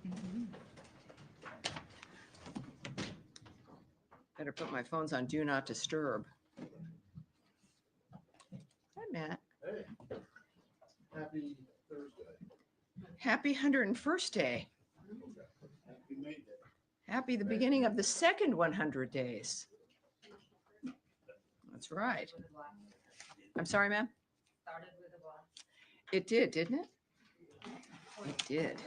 Mhm. Better put my phones on Do Not Disturb. Hi, Matt. Hey, happy Thursday. Happy 101st day. Happy May Day. Happy the beginning of the second 100 days. That's right. I'm sorry, ma'am? Started with a blast. It did, didn't it? It did,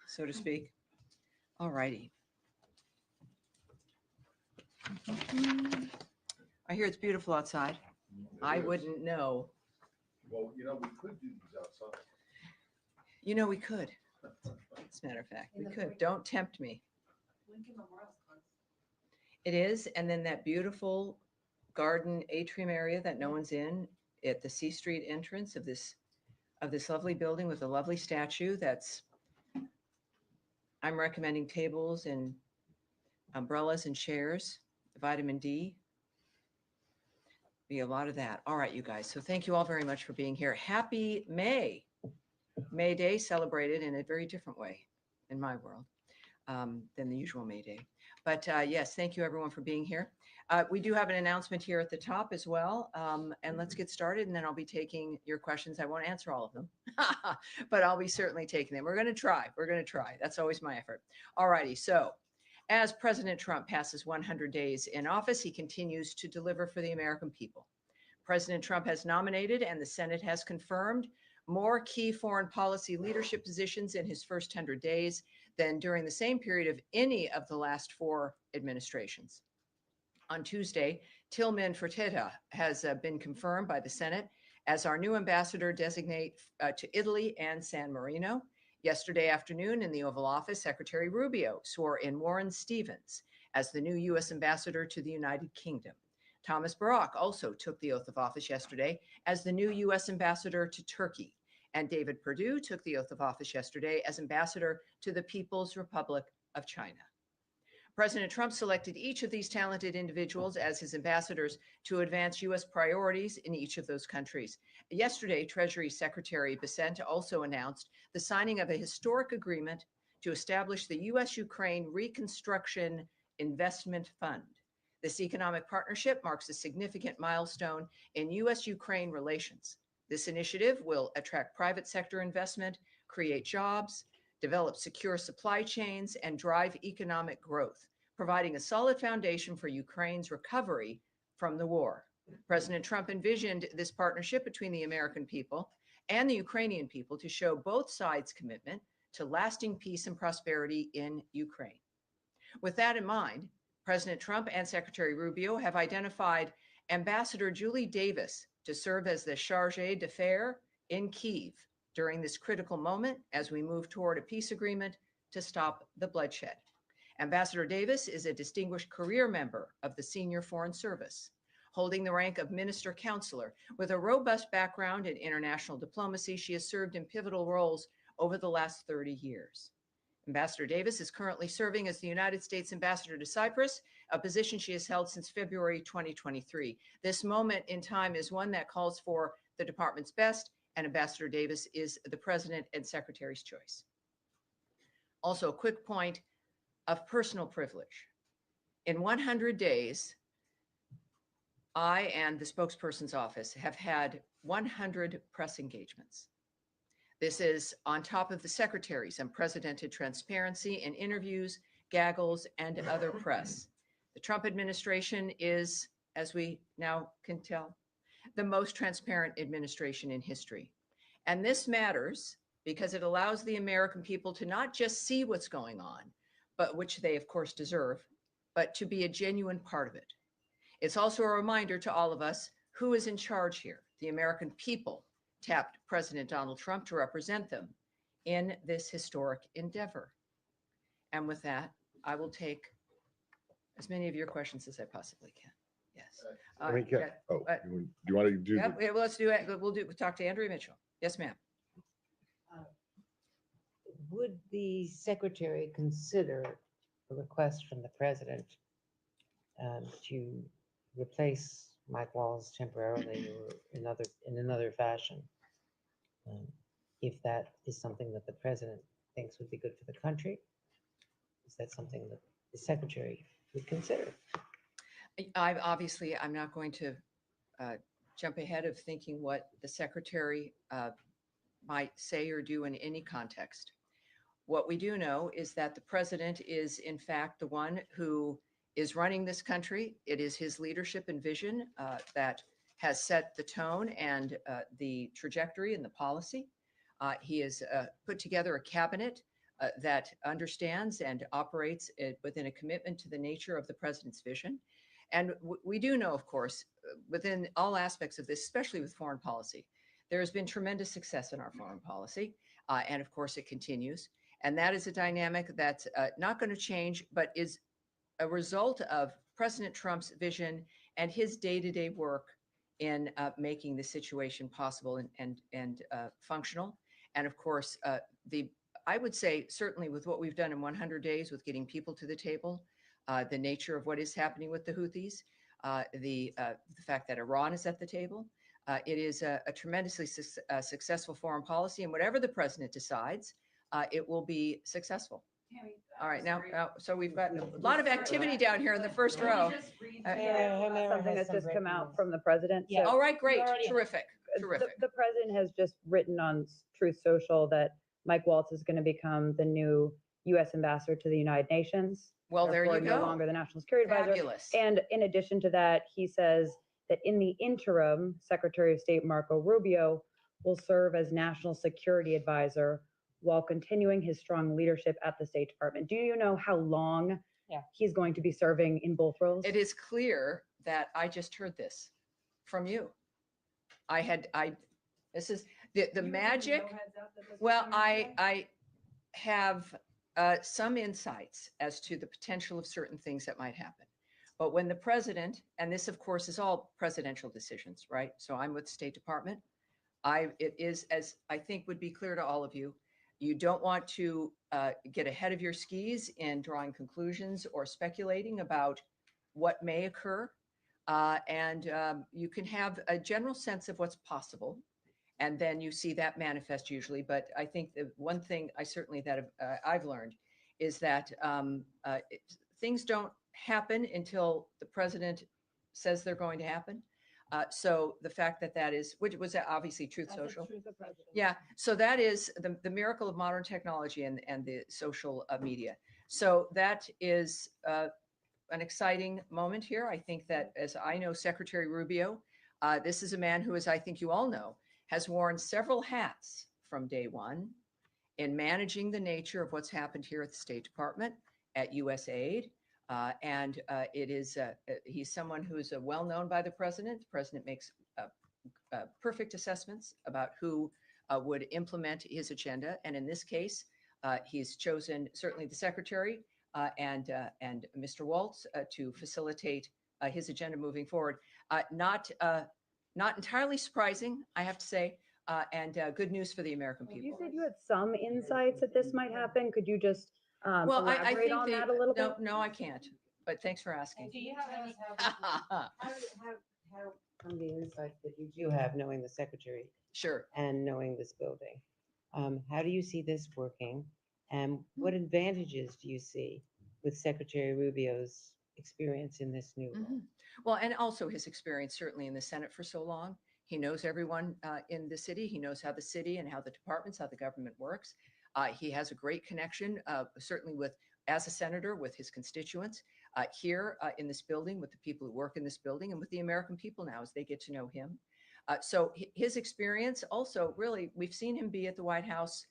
so to speak. All righty. I hear it's beautiful outside. I wouldn't know. Well, you know, we could do these outside. You know, we could. As a matter of fact, we could. Don't tempt me. Lincoln Memorial's closed. It is. And then that beautiful garden atrium area that no one's in at the C Street entrance of this lovely building with a lovely statue. I'm recommending tables and umbrellas and chairs, vitamin D. Be a lot of that. All right, you guys. So thank you all very much for being here. Happy May. May Day celebrated in a very different way in my world than the usual May Day. But yes, thank you everyone for being here. We do have an announcement here at the top as well. And let's get started and then I'll be taking your questions. I won't answer all of them, but I'll be certainly taking them. We're going to try. We're going to try. That's always my effort. All righty. So as President Trump passes 100 days in office, he continues to deliver for the American people. President Trump has nominated and the Senate has confirmed more key foreign policy leadership positions in his first 100 days than during the same period of any of the last 4 administrations. On Tuesday, Tillman Fertitta has been confirmed by the Senate as our new ambassador designate to Italy and San Marino. Yesterday afternoon in the Oval Office, Secretary Rubio swore in Warren Stevens as the new U.S. ambassador to the United Kingdom. Thomas Barak also took the oath of office yesterday as the new U.S. ambassador to Turkey. And David Perdue took the oath of office yesterday as ambassador to the People's Republic of China. President Trump selected each of these talented individuals as his ambassadors to advance U.S. priorities in each of those countries. Yesterday, Treasury Secretary Bessent also announced the signing of a historic agreement to establish the U.S.-Ukraine Reconstruction Investment Fund. This economic partnership marks a significant milestone in U.S.-Ukraine relations. This initiative will attract private sector investment, create jobs, develop secure supply chains, and drive economic growth, providing a solid foundation for Ukraine's recovery from the war. President Trump envisioned this partnership between the American people and the Ukrainian people to show both sides' commitment to lasting peace and prosperity in Ukraine. With that in mind, President Trump and Secretary Rubio have identified Ambassador Julie Davis to serve as the chargé d'affaires in Kyiv during this critical moment as we move toward a peace agreement to stop the bloodshed. Ambassador Davis is a distinguished career member of the Senior Foreign Service, holding the rank of Minister Counselor. With a robust background in international diplomacy, she has served in pivotal roles over the last 30 years. Ambassador Davis is currently serving as the United States Ambassador to Cyprus, a position she has held since February 2023. This moment in time is one that calls for the department's best, and Ambassador Davis is the President and Secretary's choice. Also, a quick point of personal privilege. In 100 days, I and the spokesperson's office have had 100 press engagements. This is on top of the secretary's unprecedented transparency in interviews, gaggles, and other press. The Trump administration is, as we now can tell, the most transparent administration in history. And this matters because it allows the American people to not just see what's going on, but which they of course deserve, but to be a genuine part of it. It's also a reminder to all of us who is in charge here. The American people tapped President Donald Trump to represent them in this historic endeavor. And with that, I will take as many of your questions as I possibly can. Yes. Do you want to do? Yeah, well, let's do it. We'll talk to Andrea Mitchell. Yes, ma'am. Would the secretary consider a request from the president to replace Mike Walls temporarily or in another fashion, if that is something that the president thinks would be good for the country? Is that something that the secretary would consider? I'm not going to jump ahead of thinking what the secretary might say or do in any context. What we do know is that the president is, in fact, the one who is running this country. It is his leadership and vision that has set the tone and the trajectory and the policy. He has put together a cabinet that understands and operates within a commitment to the nature of the president's vision. And we do know, of course, within all aspects of this, especially with foreign policy, there has been tremendous success in our foreign policy. And of course, it continues. And that is a dynamic that's not going to change, but is a result of President Trump's vision and his day-to-day work in making the situation possible and functional. And of course, I would say certainly with what we've done in 100 days with getting people to the table, the nature of what is happening with the Houthis, the fact that Iran is at the table, it is a tremendously successful foreign policy. And whatever the president decides, it will be successful. Tammy, All right, now, sorry. so we've got a lot of activity down here in the first row. Just read Something that's just come out from the president. Yeah. So All right, great, already- terrific, terrific. the president has just written on Truth Social that Mike Waltz is going to become the new U.S. ambassador to the United Nations. Well, there you Therefore, no go. longer the national security advisor. Fabulous. And in addition to that, he says that in the interim, Secretary of State Marco Rubio will serve as national security advisor while continuing his strong leadership at the State Department. Do you know how long he's going to be serving in both roles? It is clear that I just heard this from you. This is the magic. Well, I have some insights as to the potential of certain things that might happen. But when the president, and this of course is all presidential decisions, right? So I'm with the State Department. It is, as I think would be clear to all of you, you don't want to get ahead of your skis in drawing conclusions or speculating about what may occur. You can have a general sense of what's possible. And then you see that manifest usually. But I think the one thing I've learned is that things don't happen until the president says they're going to happen. So the fact that is, which was obviously Truth Social. Yeah, so that is the miracle of modern technology and the social media. So that is an exciting moment here. I think that, as I know, Secretary Rubio, this is a man who, as I think you all know, has worn several hats from day one in managing the nature of what's happened here at the State Department, at USAID. He's someone who is well known by the president. The president makes perfect assessments about who would implement his agenda. And in this case, he's chosen certainly the secretary and Mr. Waltz to facilitate his agenda moving forward. Not entirely surprising, I have to say, and good news for the American people. You said you had some insights that this might happen. Could you just I elaborate think on that a little bit? No, I can't. But thanks for asking. Do you have any? How from the insights that you do have, knowing the secretary Sure. and knowing this building, how do you see this working? And what advantages do you see with Secretary Rubio's experience in this new role? Mhm. Well, and also his experience certainly in the Senate for so long. He knows everyone in the city. He knows how the city and how the departments, how the government works. He has a great connection, certainly as a senator, with his constituents here in this building, with the people who work in this building, and with the American people now as they get to know him. So his experience also, really, we've seen him be at the White House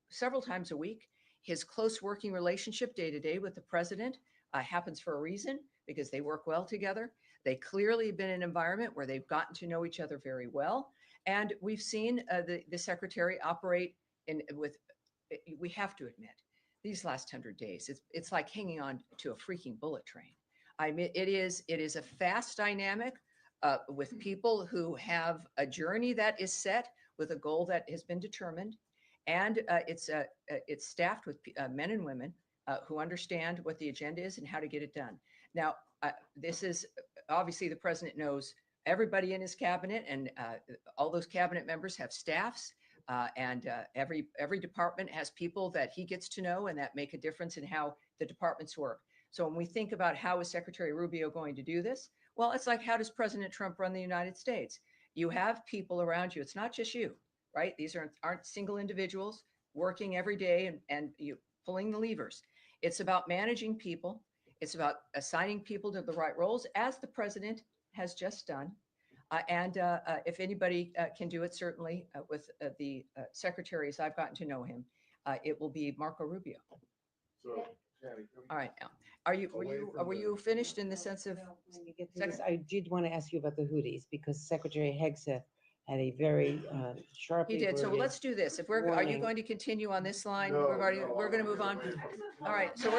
several times a week. His close working relationship day to day with the president happens for a reason, because they work well together. They clearly have been in an environment where they've gotten to know each other very well. And we've seen the secretary operate we have to admit, these last 100 days, it's like hanging on to a freaking bullet train. I mean, it is a fast dynamic with people who have a journey that is set with a goal that has been determined. And it's staffed with men and women who understand what the agenda is and how to get it done. Now, this is obviously the president knows everybody in his cabinet, and all those cabinet members have staffs. And every department has people that he gets to know and that make a difference in how the departments work. So when we think about how is Secretary Rubio going to do this, well, it's like, how does President Trump run the United States? You have people around you. It's not just you, right? These aren't single individuals working every day and you pulling the levers. It's about managing people. It's about assigning people to the right roles, as the president has just done. And if anybody can do it, certainly with the secretaries, I've gotten to know him, it will be Marco Rubio. So, Tammy, All right, now, were you finished in the sense of? When you get to this, I did want to ask you about the hoodies, because Secretary Hegseth had a very sharply He did. So worded let's do this. Are you warning. going to continue on this line? No, We're going to move on. All right. So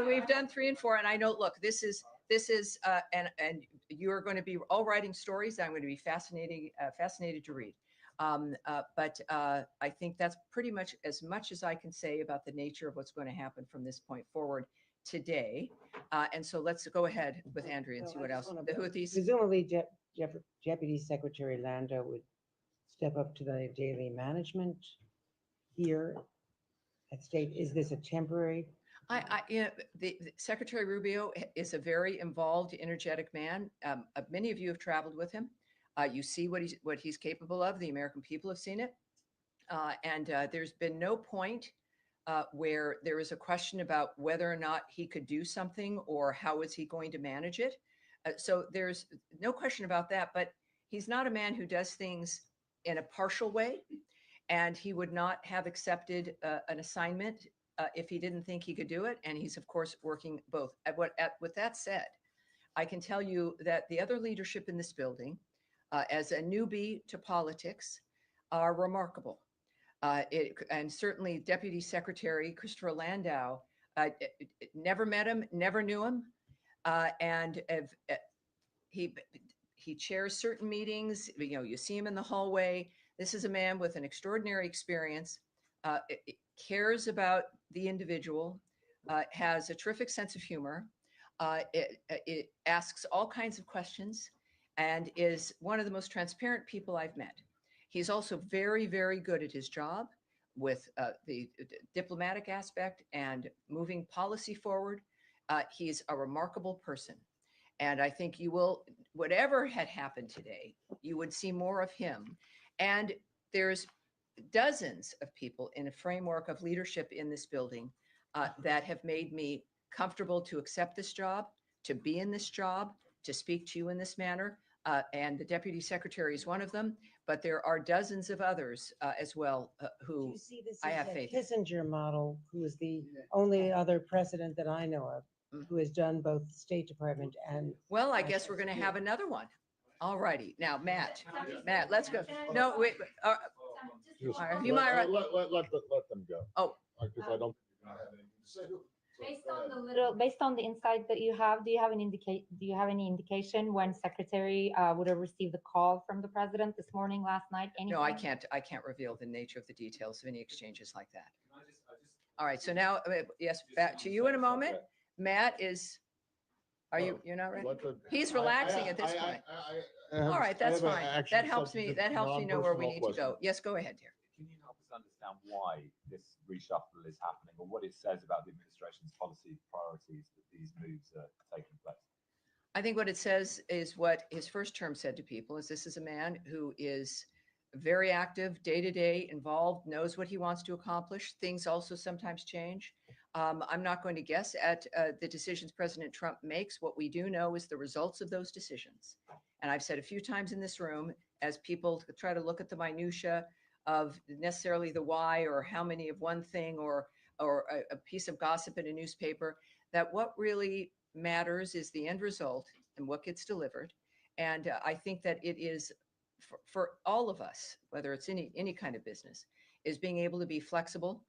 we've done 3 and 4, and I know. Look, this is and you are going to be all writing stories. I'm going to be fascinated to read. But I think that's pretty much as I can say about the nature of what's going to happen from this point forward today. And so let's go ahead with Andrea and see what else. The Houthis. Presumably, Deputy Secretary Lando would step up to the daily management here at state. Is this a temporary? The Secretary Rubio is a very involved, energetic man. Many of you have traveled with him. You see what he's capable of. The American people have seen it. And there's been no point where there is a question about whether or not he could do something or how is he going to manage it. So there's no question about that. But he's not a man who does things in a partial way. And he would not have accepted an assignment if he didn't think he could do it. And he's, of course, working both. With that said, I can tell you that the other leadership in this building, as a newbie to politics, are remarkable. And certainly Deputy Secretary Christopher Landau, never met him, never knew him. And he chairs certain meetings. You see him in the hallway. This is a man with an extraordinary experience, cares about the individual, has a terrific sense of humor. It asks all kinds of questions and is one of the most transparent people I've met. He's also very, very good at his job with the diplomatic aspect and moving policy forward. He's a remarkable person. And I think you will, whatever had happened today, you would see more of him. And there's dozens of people in a framework of leadership in this building that have made me comfortable to accept this job, to be in this job, to speak to you in this manner. And the Deputy Secretary is one of them, but there are dozens of others as well Do who you see this I as have a faith in. Kissinger model, who is the only other president that I know of who has done both State Department and. Well, I guess we're going to have another one. All righty. Now, Matt, let's go. No, wait. Just All right, if let, you might- let them go. Oh. Because I don't. not have anything to say. Based on the insight that you have, do you have any indication when Secretary would have received the call from the president this morning, last night? No, I anything? can't reveal the nature of the details of any exchanges like that. All right. So now, yes, back to you in a moment. Matt you're not ready? He's relaxing at this point. All right, that's fine. That helps me know where we need to go. Yes, go ahead, dear. Can you help us understand why this reshuffle is happening, or what it says about the administration's policy priorities that these moves are taking place? I think what it says is what his first term said to people is this is a man who is very active, day to day, involved, knows what he wants to accomplish. Things also sometimes change. I'm not going to guess at the decisions President Trump makes. What we do know is the results of those decisions. And I've said a few times in this room, as people try to look at the minutia of necessarily the why or how many of one thing or a piece of gossip in a newspaper, that what really matters is the end result and what gets delivered. And I think that it is for all of us, whether it's any kind of business, is being able to be flexible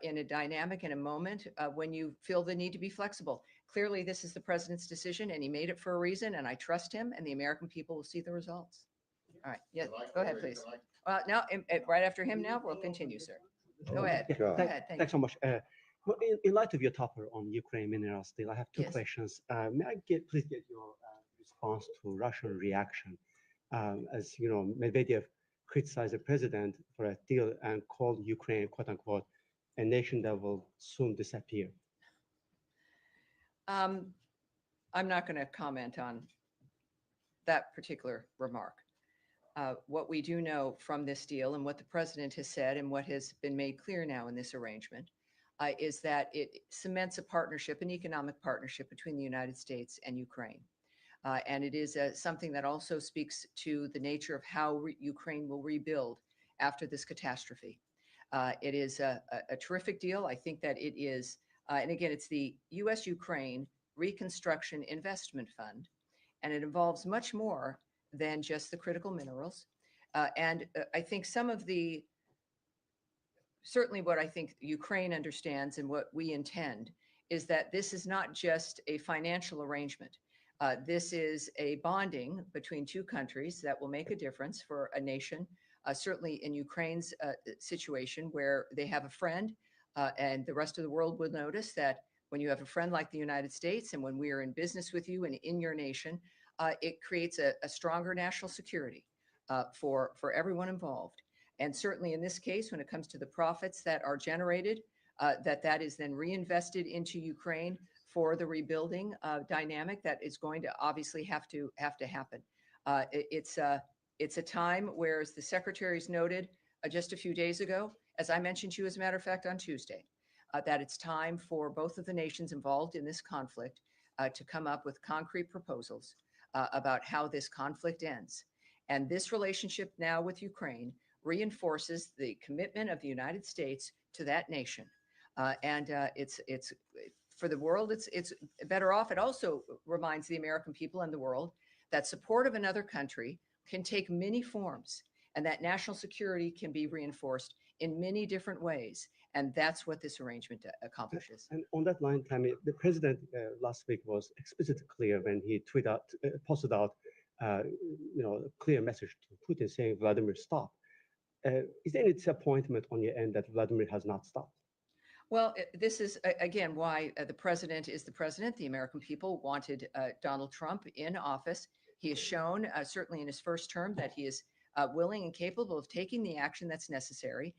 in a dynamic, in a moment when you feel the need to be flexible. Clearly, this is the president's decision, and he made it for a reason, and I trust him, and the American people will see the results. All right. Yeah, go ahead, please. Now, right after him now, we'll continue, sir. Go ahead. God. Go ahead. Thanks so much. Well, in light of your topper on Ukraine mineral steel, I have two Yes. questions. May I please get your response to Russian reaction? As you know, Medvedev criticized the president for a deal and called Ukraine, quote unquote, a nation that will soon disappear. I'm not going to comment on that particular remark. What we do know from this deal and what the president has said and what has been made clear now in this arrangement is that it cements a partnership, an economic partnership between the United States and Ukraine. And it is something that also speaks to the nature of how Ukraine will rebuild after this catastrophe. It is a terrific deal. I think that it is, and again, it's the U.S. Ukraine Reconstruction Investment Fund, and it involves much more than just the critical minerals. And I think some of the, certainly what I think Ukraine understands and what we intend is that this is not just a financial arrangement. This is a bonding between two countries that will make a difference for a nation, certainly in Ukraine's situation where they have a friend and the rest of the world will notice that when you have a friend like the United States and when we are in business with you and in your nation, it creates a stronger national security for everyone involved. And certainly in this case, when it comes to the profits that are generated, that is then reinvested into Ukraine for the rebuilding dynamic that is going to obviously have to happen. It's a time where, as the secretaries noted just a few days ago, as I mentioned to you, as a matter of fact, on Tuesday, that it's time for both of the nations involved in this conflict to come up with concrete proposals about how this conflict ends. And this relationship now with Ukraine reinforces the commitment of the United States to that nation. It's for the world, it's better off. It also reminds the American people and the world that support of another country can take many forms and that national security can be reinforced in many different ways. And that's what this arrangement accomplishes. And on that line, Tammy, the president last week was explicitly clear when he posted out, a clear message to Putin saying, Vladimir, stop. Is there any disappointment on your end that Vladimir has not stopped? Well, this is, again, why the president is the president. The American people wanted Donald Trump in office. He has shown, certainly in his first term, that he is willing and capable of taking the action that's necessary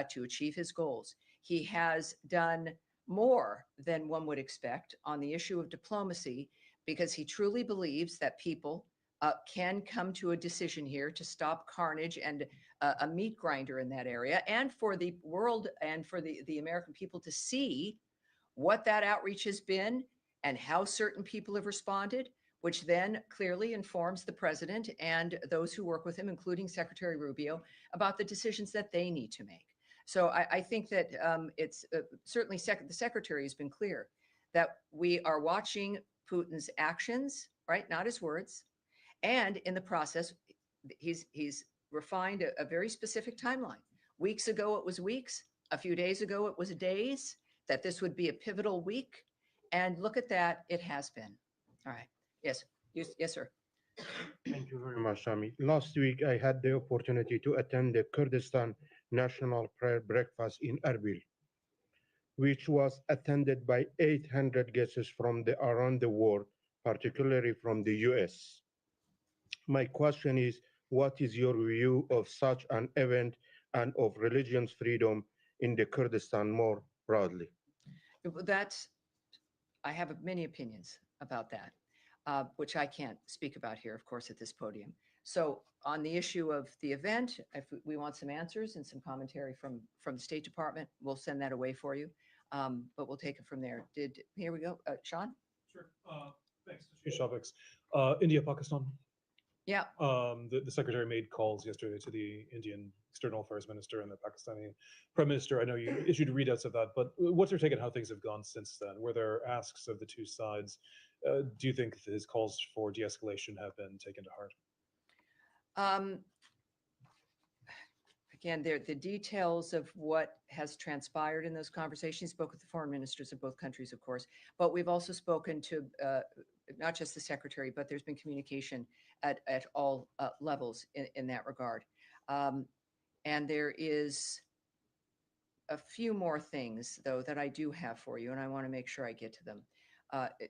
to achieve his goals. He has done more than one would expect on the issue of diplomacy because he truly believes that people can come to a decision here to stop carnage and a meat grinder in that area, and for the world and for the American people to see what that outreach has been and how certain people have responded, which then clearly informs the president and those who work with him, including Secretary Rubio, about the decisions that they need to make. So I think that it's certainly the secretary has been clear that we are watching Putin's actions, right? Not his words. And in the process, he's refined a very specific timeline. Weeks ago, it was weeks. A few days ago, it was days, that this would be a pivotal week. And look at that, it has been. All right. Yes, yes, sir. Thank you very much, Tammy. Last week, I had the opportunity to attend the Kurdistan National Prayer Breakfast in Erbil, which was attended by 800 guests from around the world, particularly from the US. My question is, what is your view of such an event and of religion's freedom in the Kurdistan more broadly? I have many opinions about that, which I can't speak about here, of course, at this podium. So on the issue of the event, if we want some answers and some commentary from the State Department, we'll send that away for you. But we'll take it from there. Here we go. Sean? Sure. Thanks. Two topics. India, Pakistan. Yeah. The secretary made calls yesterday to the Indian External Affairs Minister and the Pakistani Prime Minister. I know you issued readouts of that, but what's your take on how things have gone since then? Were there asks of the two sides? Do you think his calls for de-escalation have been taken to heart? Again, the details of what has transpired in those conversations, spoke with the foreign ministers of both countries, of course, but we've also spoken to not just the secretary, but there's been communication at all levels in that regard. And there is a few more things, though, that I do have for you, and I want to make sure I get to them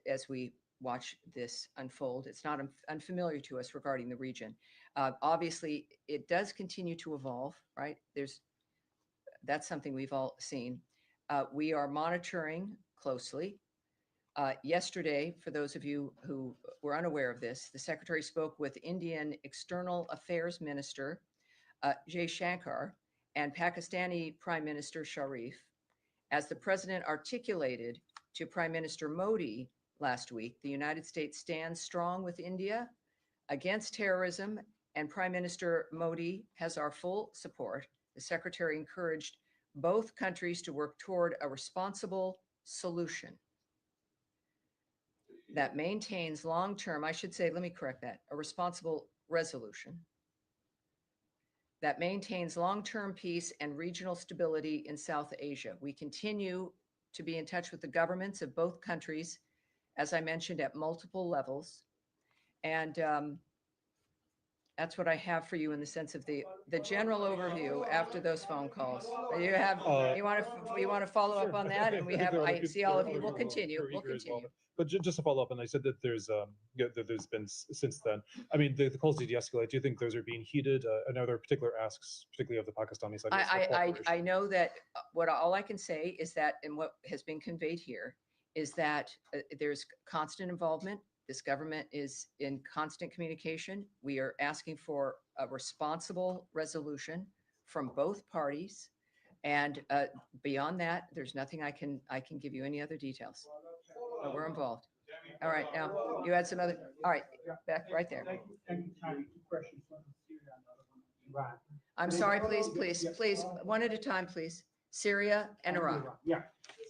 as we watch this unfold. It's not unfamiliar to us regarding the region. Obviously, it does continue to evolve, right? That's something we've all seen. We are monitoring closely. Yesterday, for those of you who were unaware of this, the Secretary spoke with Indian External Affairs Minister Jay Shankar and Pakistani Prime Minister Sharif. As the President articulated to Prime Minister Modi last week, the United States stands strong with India against terrorism, and Prime Minister Modi has our full support. The Secretary encouraged both countries to work toward a responsible solution that maintains long-term, I should say, let me correct that, a responsible resolution that maintains long-term peace and regional stability in South Asia. We continue to be in touch with the governments of both countries, as I mentioned, at multiple levels. And that's what I have for you in the sense of the general overview after those phone calls. You want to follow up on that? And we have, I see all of you. We'll continue. We'll continue. But just to follow up, and I said that there's been since then. I mean, the calls to de-escalate. Do you think those are being heeded? And are there particular asks, particularly of the Pakistani side? I know that all I can say is that, and what has been conveyed here is that there's constant involvement. This government is in constant communication. We are asking for a responsible resolution from both parties. And beyond that, there's nothing I can give you any other details. But we're involved. All right, now you had some other. All right, back right there. Thank you, Tammy. Two questions, one on Syria and the other one on Iran. I'm sorry, please, one at a time, please. Syria and Iraq. Yeah.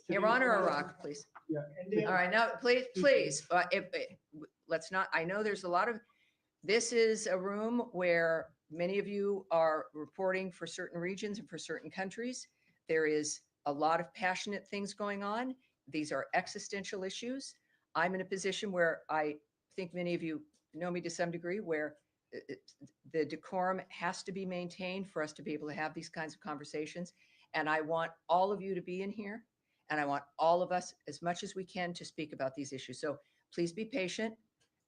Iran or Iraq, please. Yeah. All right, now, please, let's not, I know there's a lot of, this is a room where many of you are reporting for certain regions and for certain countries. There is a lot of passionate things going on. These are existential issues. I'm in a position where I think many of you know me to some degree, where the decorum has to be maintained for us to be able to have these kinds of conversations. And I want all of you to be in here. And I want all of us, as much as we can, to speak about these issues. So please be patient.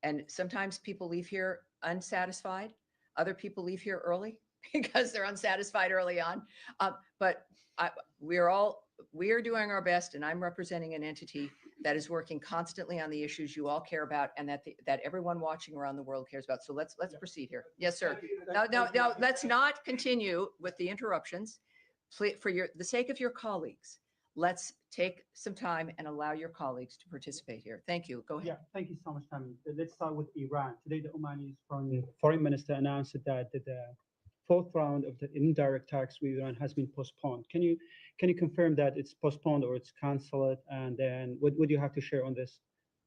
And sometimes people leave here unsatisfied. Other people leave here early because they're unsatisfied early on. But we are doing our best, and I'm representing an entity that is working constantly on the issues you all care about, and that everyone watching around the world cares about. So let's proceed here. Yes, sir. No, let's not continue with the interruptions. For the sake of your colleagues, let's take some time and allow your colleagues to participate here. Thank you. Go ahead. Yeah, thank you so much, Tammy. Let's start with Iran. Today, the Omani foreign minister announced that the fourth round of the indirect talks with Iran has been postponed. Can you confirm that it's postponed or it's canceled? And then what do you have to share on this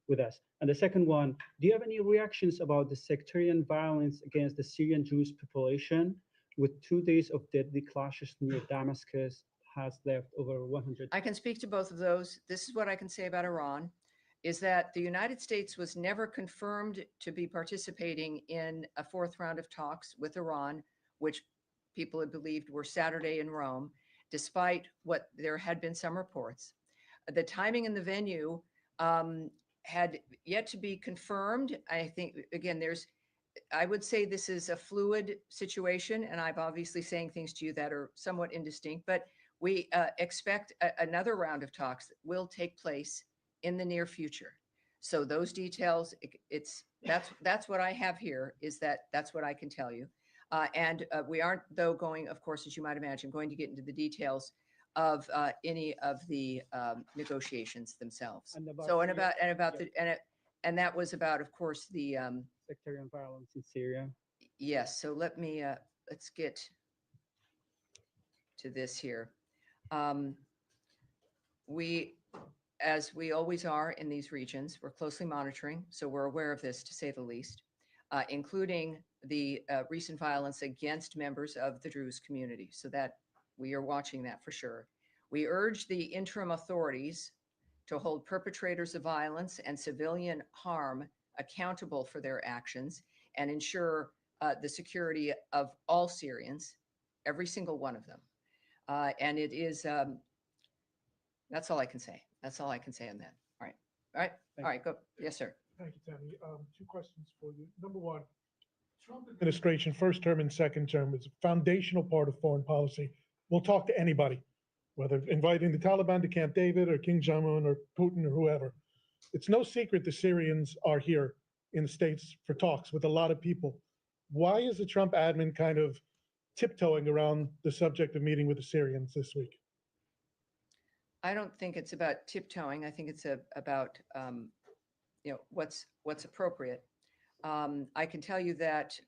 with us? And the second one, do you have any reactions about the sectarian violence against the Syrian Jewish population, with 2 days of deadly clashes near Damascus? Has left over 100. I can speak to both of those. This is what I can say about Iran, is that the United States was never confirmed to be participating in a fourth round of talks with Iran, which people had believed were Saturday in Rome, despite what there had been some reports. The timing and the venue had yet to be confirmed. I think, again, I would say this is a fluid situation, and I'm obviously saying things to you that are somewhat indistinct, but we expect another round of talks that will take place in the near future. So those details, that's what I have here, is that's what I can tell you. And we aren't, though, going, of course, as you might imagine, going to get into the details of any of the negotiations themselves. And that was about, of course, the sectarian violence in Syria. Yes. So let's get to this here. As we always are in these regions, we're closely monitoring, so we're aware of this, to say the least, including the recent violence against members of the Druze community. So that we are watching that for sure. We urge the interim authorities to hold perpetrators of violence and civilian harm accountable for their actions and ensure the security of all Syrians, every single one of them. And it is, that's all I can say. That's all I can say on that. All right. All right. All right. Go. Yes, sir. Thank you, Tammy. Two questions for you. Number one, Trump administration, first term and second term, is a foundational part of foreign policy. We'll talk to anybody, whether inviting the Taliban to Camp David or King Jong-un or Putin or whoever. It's no secret the Syrians are here in the States for talks with a lot of people. Why is the Trump admin kind of tiptoeing around the subject of meeting with the Syrians this week? I don't think it's about tiptoeing. I think it's about what's appropriate. I can tell you that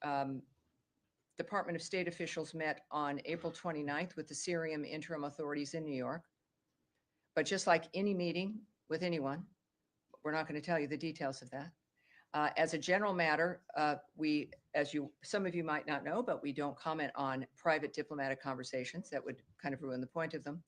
Department of State officials met on April 29th with the Syrian interim authorities in New York. But just like any meeting with anyone, we're not going to tell you the details of that. As a general matter, some of you might not know, but we don't comment on private diplomatic conversations. That would kind of ruin the point of them.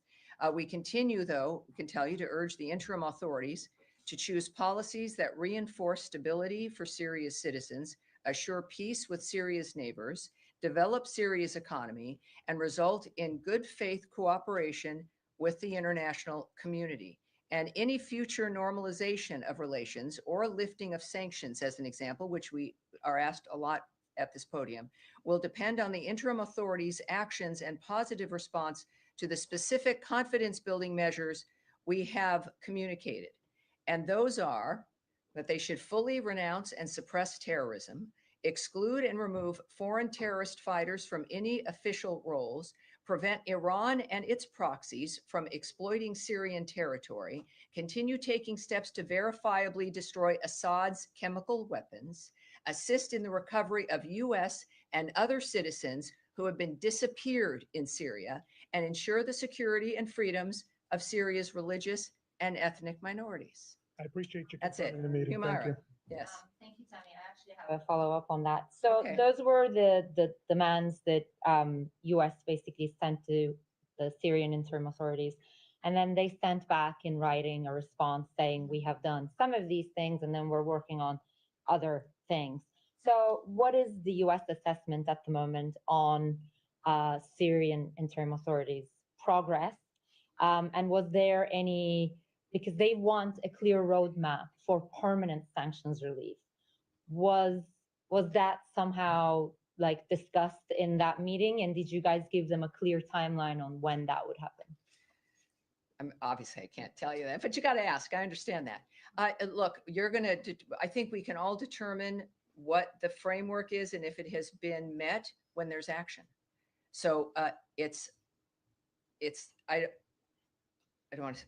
We continue, though, we can tell you, to urge the interim authorities to choose policies that reinforce stability for Syria's citizens, assure peace with Syria's neighbors, develop Syria's economy, and result in good faith cooperation with the international community. And any future normalization of relations or lifting of sanctions, as an example, which we are asked a lot at this podium, will depend on the interim authorities' actions and positive response to the specific confidence-building measures we have communicated. And those are that they should fully renounce and suppress terrorism, exclude and remove foreign terrorist fighters from any official roles, prevent Iran and its proxies from exploiting Syrian territory, continue taking steps to verifiably destroy Assad's chemical weapons, assist in the recovery of U.S. and other citizens who have been disappeared in Syria, and ensure the security and freedoms of Syria's religious and ethnic minorities. I appreciate you That's it. confirming the meeting. Thank you. Humira, yes. Thank you, Tammy. I actually have a follow-up on that. So Okay. those were the demands that U.S. basically sent to the Syrian interim authorities. And then they sent back in writing a response saying, we have done some of these things, and then we're working on other things. So what is the U.S. assessment at the moment on Syrian interim authorities' progress? And was there any, because they want a clear roadmap for permanent sanctions relief. Was that somehow like discussed in that meeting? And did you guys give them a clear timeline on when that would happen? Obviously, I can't tell you that, but you got to ask. I understand that. Look, I think we can all determine what the framework is and if it has been met when there's action. So I don't want to,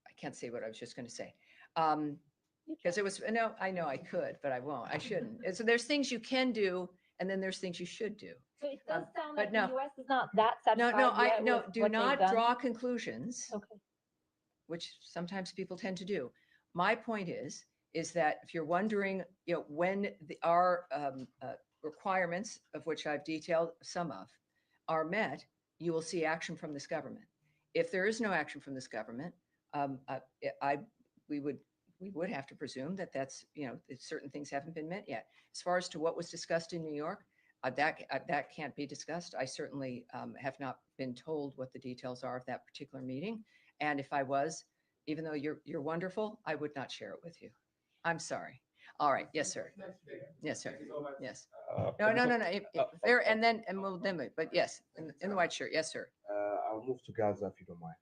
I can't say what I was just going to say. Because it was, no, I know I could, but I won't, I shouldn't. And so there's things you can do, and then there's things you should do. So it does sound but like no. the U.S. is not that satisfied yet with Do what they've not done. draw conclusions, Okay. which sometimes people tend to do. My point is that if you're wondering, when our requirements, of which I've detailed some of, are met, you will see action from this government. If there is no action from this government, we would have to presume that that's, that certain things haven't been met yet. As far as to what was discussed in New York, that can't be discussed. I certainly have not been told what the details are of that particular meeting. And if I was, even though you're wonderful, I would not share it with you. I'm sorry. All right. Yes, sir. Yes, sir. Yes. No. But yes, in the white shirt. Yes, sir. I'll move to Gaza if you don't mind.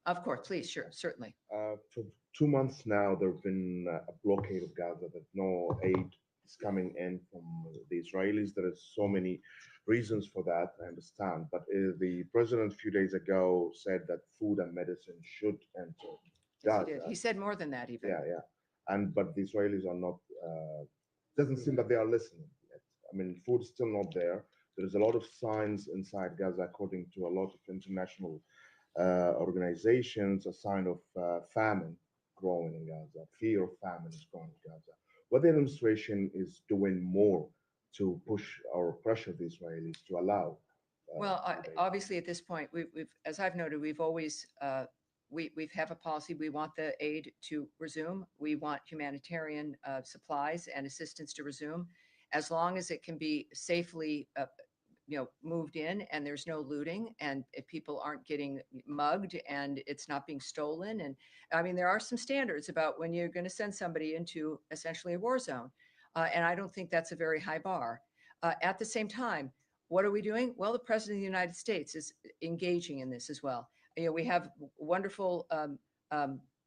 Of course, please. Sure. Certainly. For 2 months now, there have been a blockade of Gaza, that no aid is coming in from the Israelis. There are so many reasons for that, I understand. But the president a few days ago said that food and medicine should enter Gaza. Yes, he did. He said more than that even. Yeah. But the Israelis are not, doesn't seem that they are listening yet. I mean, food is still not there. There's a lot of signs inside Gaza, according to a lot of international organizations, a sign of famine growing in Gaza. Fear of famine is growing in Gaza. What the administration is doing more to push or pressure the Israelis to allow? Well, obviously at this point, we've, as I've noted, we've always, we've have a policy. We want the aid to resume. We want humanitarian supplies and assistance to resume, as long as it can be safely moved in and there's no looting and if people aren't getting mugged and it's not being stolen. And I mean, there are some standards about when you're going to send somebody into essentially a war zone. And I don't think that's a very high bar. At the same time, what are we doing? Well, the President of the United States is engaging in this as well. We have wonderful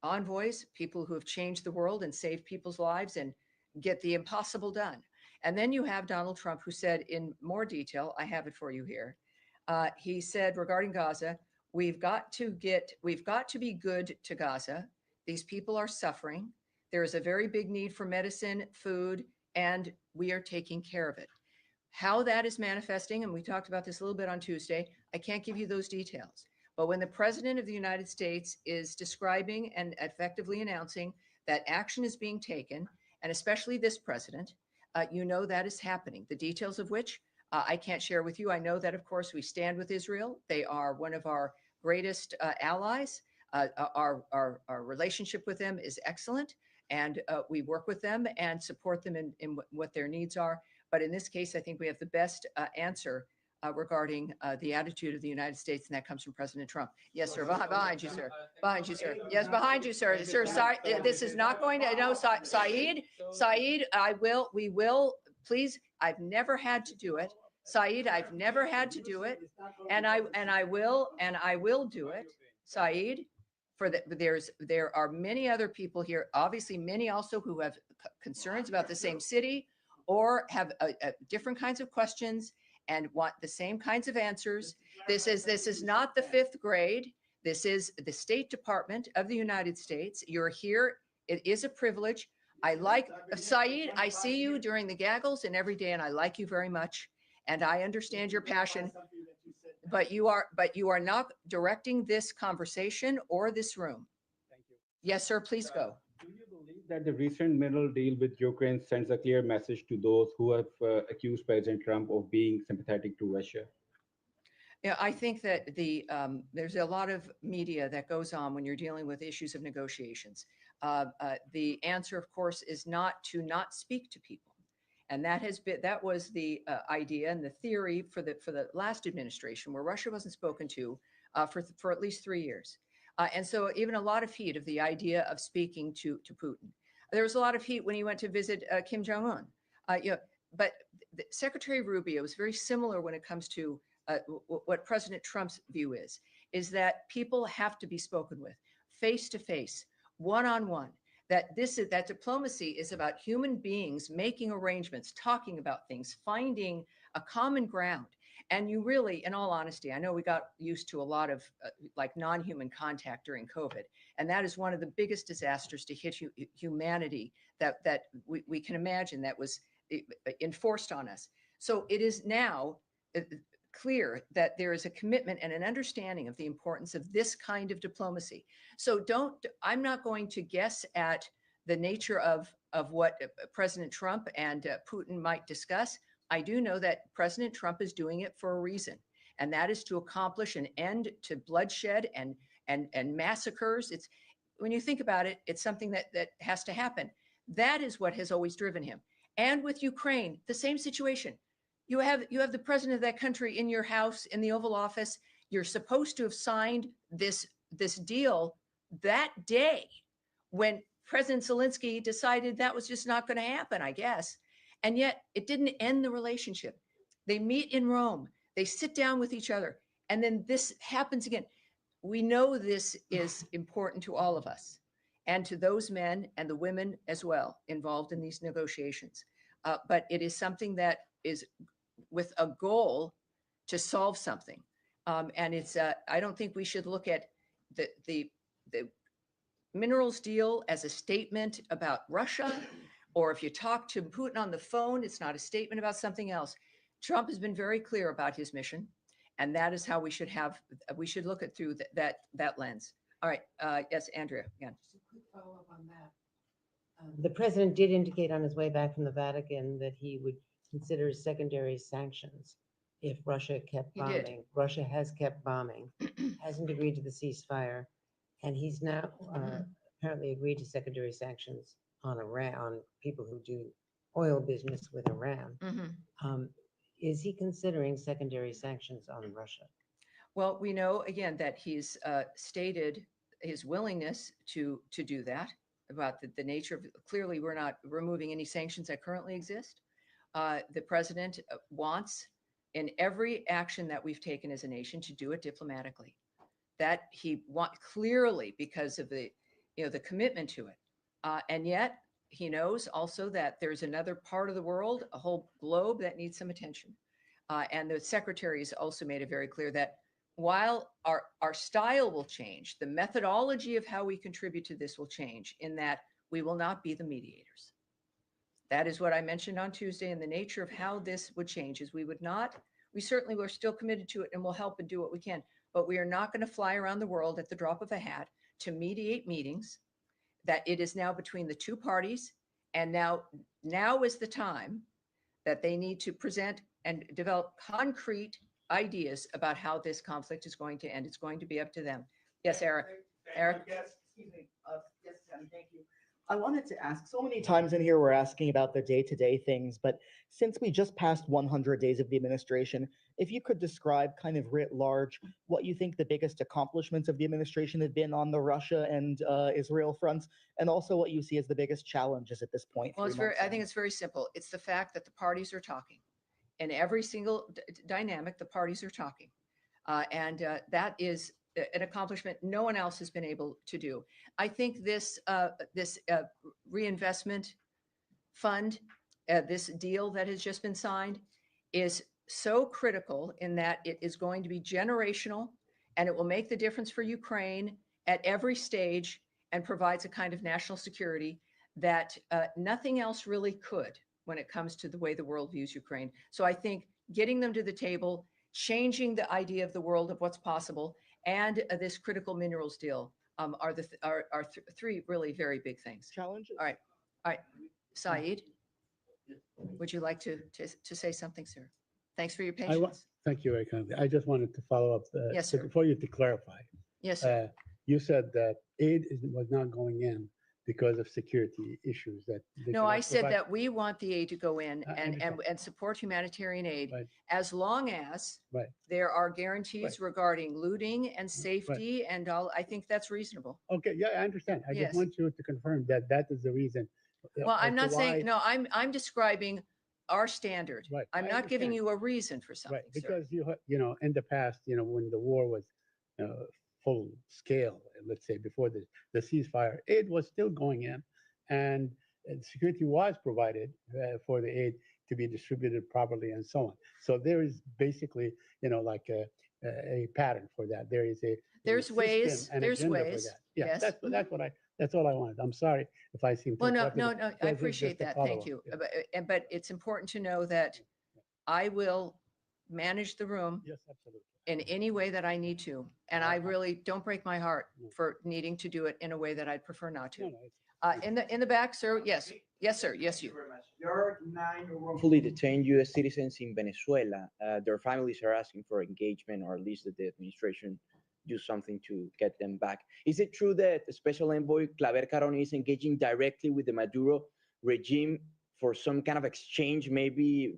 envoys, people who have changed the world and saved people's lives and get the impossible done. And then you have Donald Trump, who said in more detail, I have it for you here. He said regarding Gaza, we've got to be good to Gaza. These people are suffering. There is a very big need for medicine, food, and we are taking care of it. How that is manifesting, and we talked about this a little bit on Tuesday, I can't give you those details. But when the President of the United States is describing and effectively announcing that action is being taken, and especially this president, that is happening. The details of which I can't share with you. I know that, of course, we stand with Israel. They are one of our greatest allies. Our relationship with them is excellent, and we work with them and support them in what their needs are. But in this case, I think we have the best answer regarding the attitude of the United States, and that comes from President Trump. Yes, sir. Behind you, sir. Behind you, sir. Yes, behind you, sir. Sir, sorry, this is not going to. No, Saeed. We will. Please. I've never had to do it, Saeed. I've never had to do it, and I will do it, Saeed. There are many other people here, obviously many also who have concerns about the same city or have different kinds of questions and want the same kinds of answers. This is not the fifth grade. This is the State Department of the United States. You're here. It is a privilege. I like Saeed. I see you during the gaggles and every day, and I like you very much. And I understand your passion. But you are not directing this conversation or this room. Thank you. Yes, sir. Please go. Do you believe that the recent mineral deal with Ukraine sends a clear message to those who have accused President Trump of being sympathetic to Russia? Yeah, I think that there's a lot of media that goes on when you're dealing with issues of negotiations. The answer, of course, is not to not speak to people. And that was the idea and the theory for the last administration, where Russia wasn't spoken to for at least 3 years. And so even a lot of heat of the idea of speaking to Putin. There was a lot of heat when he went to visit Kim Jong-un. But Secretary Rubio is very similar when it comes to what President Trump's view is that people have to be spoken with face to face, one-on-one. That diplomacy is about human beings making arrangements, talking about things, finding a common ground. And you really, in all honesty, I know we got used to a lot of like non-human contact during COVID, and that is one of the biggest disasters to hit humanity that we can imagine that was enforced on us. So it is now clear that there is a commitment and an understanding of the importance of this kind of diplomacy. So I'm not going to guess at the nature of what President Trump and Putin might discuss. I do know that President Trump is doing it for a reason, and that is to accomplish an end to bloodshed and massacres. It's, when you think about it, it's something that has to happen. That is what has always driven him. And with Ukraine, the same situation. You have the president of that country in your house in the Oval Office. You're supposed to have signed this deal that day when President Zelensky decided that was just not going to happen, I guess. And yet it didn't end the relationship. They meet in Rome. They sit down with each other. And then this happens again. We know this is important to all of us and to those men and the women as well involved in these negotiations. But it is something that is with a goal to solve something. And it's, I don't think we should look at the minerals deal as a statement about Russia, or if you talk to Putin on the phone, it's not a statement about something else. Trump has been very clear about his mission, and that is how we should look at through that lens. All right, yes, Andrea, again. Just a quick follow-up on that. The president did indicate on his way back from the Vatican that he would consider secondary sanctions if Russia kept He did. bombing. Russia has kept bombing, hasn't agreed to the ceasefire, and he's now apparently agreed to secondary sanctions on Iran, on people who do oil business with Iran. Is he considering secondary sanctions on Russia? Well, we know again that he's stated his willingness to do that. About the nature of, clearly we're not removing any sanctions that currently exist. The president wants in every action that we've taken as a nation to do it diplomatically. That he want clearly because of the the commitment to it, and yet he knows also that there's another part of the world, a whole globe that needs some attention. And the secretary has also made it very clear that while our style will change, the methodology of how we contribute to this will change in that we will not be the mediators. That is what I mentioned on Tuesday, and the nature of how this would change is we certainly were still committed to it and will help and do what we can, but we are not going to fly around the world at the drop of a hat to mediate meetings. That it is now between the two parties, and now is the time that they need to present and develop concrete ideas about how this conflict is going to end. It's going to be up to them. Yes, Eric. Eric? Yes, excuse me. Yes, Tammy, thank you. I wanted to ask, so many times in here we're asking about the day-to-day things, but since we just passed 100 days of the administration, if you could describe kind of writ large what you think the biggest accomplishments of the administration have been on the Russia and Israel fronts, and also what you see as the biggest challenges at this point. Well, I think it's very simple. It's the fact that the parties are talking. In every single dynamic, the parties are talking. And that is an accomplishment no one else has been able to do. I think this reinvestment fund, this deal that has just been signed, is so critical in that it is going to be generational, and it will make the difference for Ukraine at every stage and provides a kind of national security that nothing else really could when it comes to the way the world views Ukraine. So I think getting them to the table, changing the idea of the world of what's possible, and this critical minerals deal are three really very big things. Challenges. All right, Saeed, would you like to say something, sir? Thanks for your patience. Thank you very kindly. I just wanted to follow up Yes, sir. for you to clarify. Yes, sir. You said that aid was not going in because of security issues that they No, could I have said provided. that we want the aid to go in I and understand. support humanitarian aid Right. as long as Right. there are guarantees Right. regarding looting and safety and all. I think that's reasonable. Okay, yeah, I understand. I Yes. just want you to confirm that that is the reason. Well, I'm as to not saying, why- no, I'm describing our standard. Right, I'm I not giving understand. you a reason for something, Right, sir. because in the past, when the war was full scale, let's say before the ceasefire, aid was still going in, and security was provided for the aid to be distributed properly and so on. So there is basically, like a pattern for that. There is There's system ways, and there's agenda for ways. that. Yeah, Yes. that's all I wanted. I'm sorry if I seem to. Well, no, interrupt you, no, but no, I this is appreciate just a that. Thank follow-up. you. Yeah. But it's important to know that I will manage the room Yes, absolutely. in any way that I need to. And I really don't break my heart for needing to do it in a way that I'd prefer not No, to. no, In the back, sir. Yes. Yes, sir. Yes, you. There are 9 wrongfully detained U.S. citizens in Venezuela. Their families are asking for engagement, or at least that the administration do something to get them back. Is it true that Special Envoy Claver Caroni is engaging directly with the Maduro regime for some kind of exchange, maybe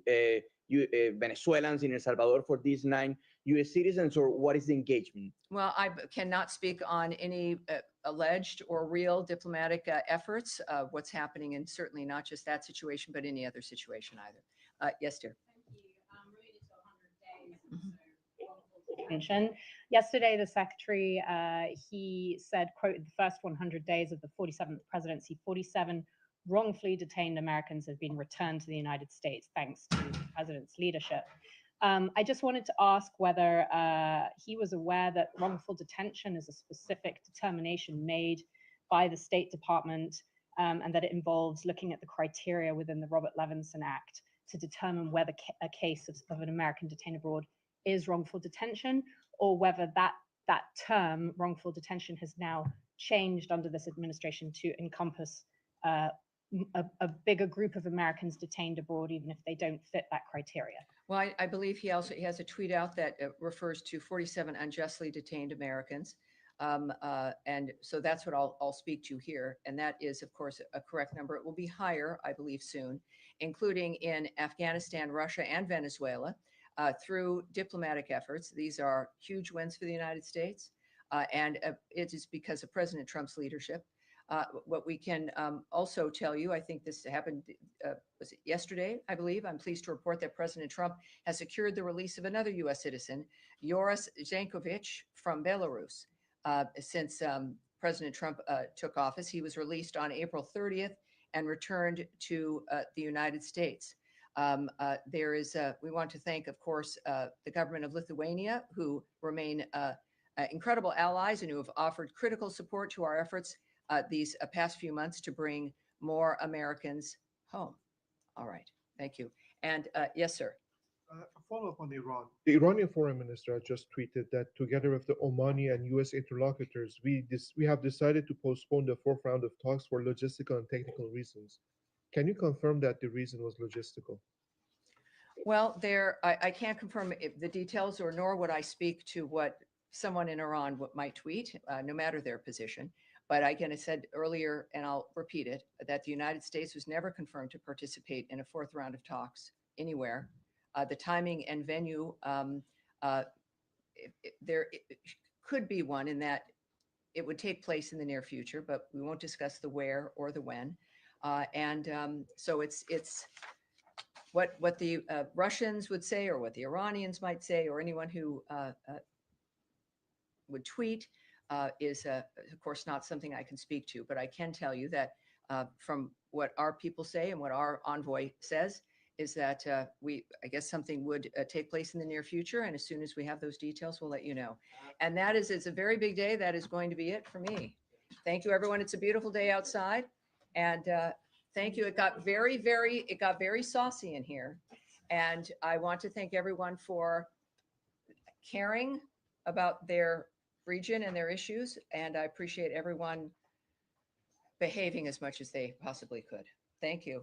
Venezuelans in El Salvador for these 9 U.S. citizens, or what is the engagement? Well, I cannot speak on any alleged or real diplomatic efforts of what's happening, and certainly not just that situation, but any other situation either. Yes, dear. Mention. Yesterday, the secretary, he said, quote, the first 100 days of the 47th presidency, 47 wrongfully detained Americans have been returned to the United States thanks to the president's leadership. I just wanted to ask whether he was aware that wrongful detention is a specific determination made by the State Department, and that it involves looking at the criteria within the Robert Levinson Act to determine whether a case of an American detained abroad is wrongful detention, or whether that term, wrongful detention, has now changed under this administration to encompass a bigger group of Americans detained abroad, even if they don't fit that criteria. Well, I believe he has a tweet out that refers to 47 unjustly detained Americans. And so that's what I'll speak to here. And that is, of course, a correct number. It will be higher, I believe, soon, including in Afghanistan, Russia, and Venezuela through diplomatic efforts. These are huge wins for the United States. And it is because of President Trump's leadership. What we can also tell you, I think this happened, was it yesterday, I believe? I'm pleased to report that President Trump has secured the release of another U.S. citizen, Yoris Zankovich from Belarus. Since President Trump took office, he was released on April 30th and returned to the United States. We want to thank, of course, the government of Lithuania, who remain incredible allies and who have offered critical support to our efforts these past few months to bring more Americans home. All right, thank you. And yes, sir. A follow-up on Iran. The Iranian foreign minister just tweeted that together with the Omani and U.S. interlocutors, we have decided to postpone the fourth round of talks for logistical and technical reasons. Can you confirm that the reason was logistical? Well, I can't confirm the details, or nor would I speak to what someone in Iran might tweet, no matter their position. But again, I said earlier, and I'll repeat it, that the United States was never confirmed to participate in a fourth round of talks anywhere. The timing and venue, there could be one in that it would take place in the near future, but we won't discuss the where or the when. So it's what the Russians would say, or what the Iranians might say, or anyone who would tweet is, of course, not something I can speak to. But I can tell you that from what our people say and what our envoy says, is that I guess something would take place in the near future. And as soon as we have those details, we'll let you know. And it's a very big day. That is going to be it for me. Thank you, everyone. It's a beautiful day outside. And thank you. It got very saucy in here. And I want to thank everyone for caring about their region and their issues. And I appreciate everyone behaving as much as they possibly could. Thank you.